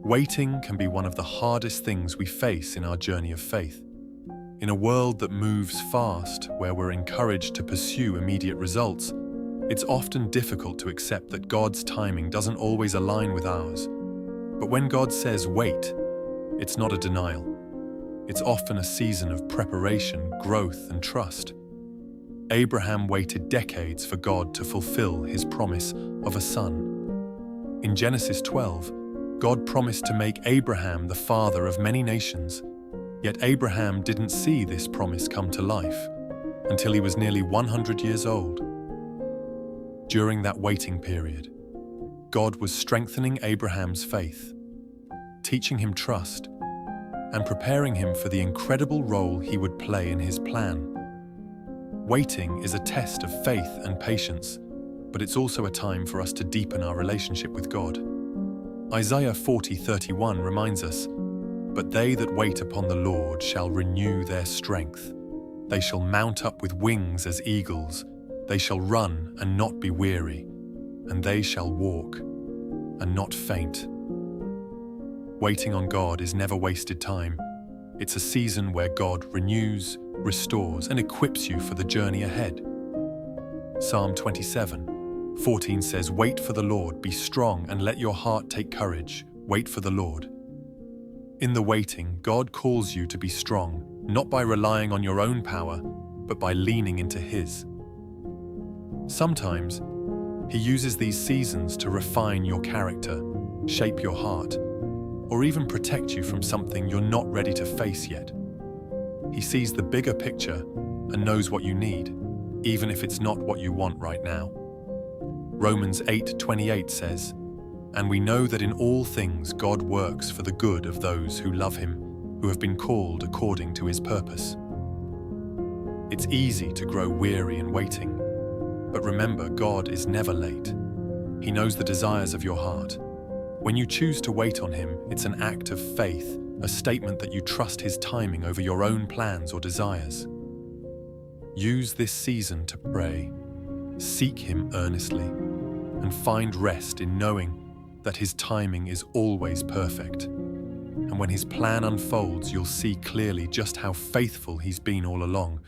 Waiting can be one of the hardest things we face in our journey of faith. In a world that moves fast, where we're encouraged to pursue immediate results, it's often difficult to accept that God's timing doesn't always align with ours. But when God says wait, it's not a denial. It's often a season of preparation, growth, and trust. Abraham waited decades for God to fulfill his promise of a son. In Genesis 12, God promised to make Abraham the father of many nations, yet Abraham didn't see this promise come to life until he was nearly 100 years old. During that waiting period, God was strengthening Abraham's faith, teaching him trust, and preparing him for the incredible role he would play in his plan. Waiting is a test of faith and patience, but it's also a time for us to deepen our relationship with God. Isaiah 40:31 reminds us, "But they that wait upon the Lord shall renew their strength. They shall mount up with wings as eagles. They shall run and not be weary, and they shall walk and not faint." Waiting on God is never wasted time. It's a season where God renews, restores, and equips you for the journey ahead. Psalm 27:14 says, "Wait for the Lord, be strong, and let your heart take courage. Wait for the Lord." In the waiting, God calls you to be strong, not by relying on your own power, but by leaning into His. Sometimes, He uses these seasons to refine your character, shape your heart, or even protect you from something you're not ready to face yet. He sees the bigger picture and knows what you need, even if it's not what you want right now. Romans 8:28 says, "And we know that in all things God works for the good of those who love Him, who have been called according to His purpose." It's easy to grow weary in waiting, but remember, God is never late. He knows the desires of your heart. When you choose to wait on Him, it's an act of faith, a statement that you trust His timing over your own plans or desires. Use this season to pray, seek Him earnestly, and find rest in knowing that His timing is always perfect. And when His plan unfolds, you'll see clearly just how faithful He's been all along,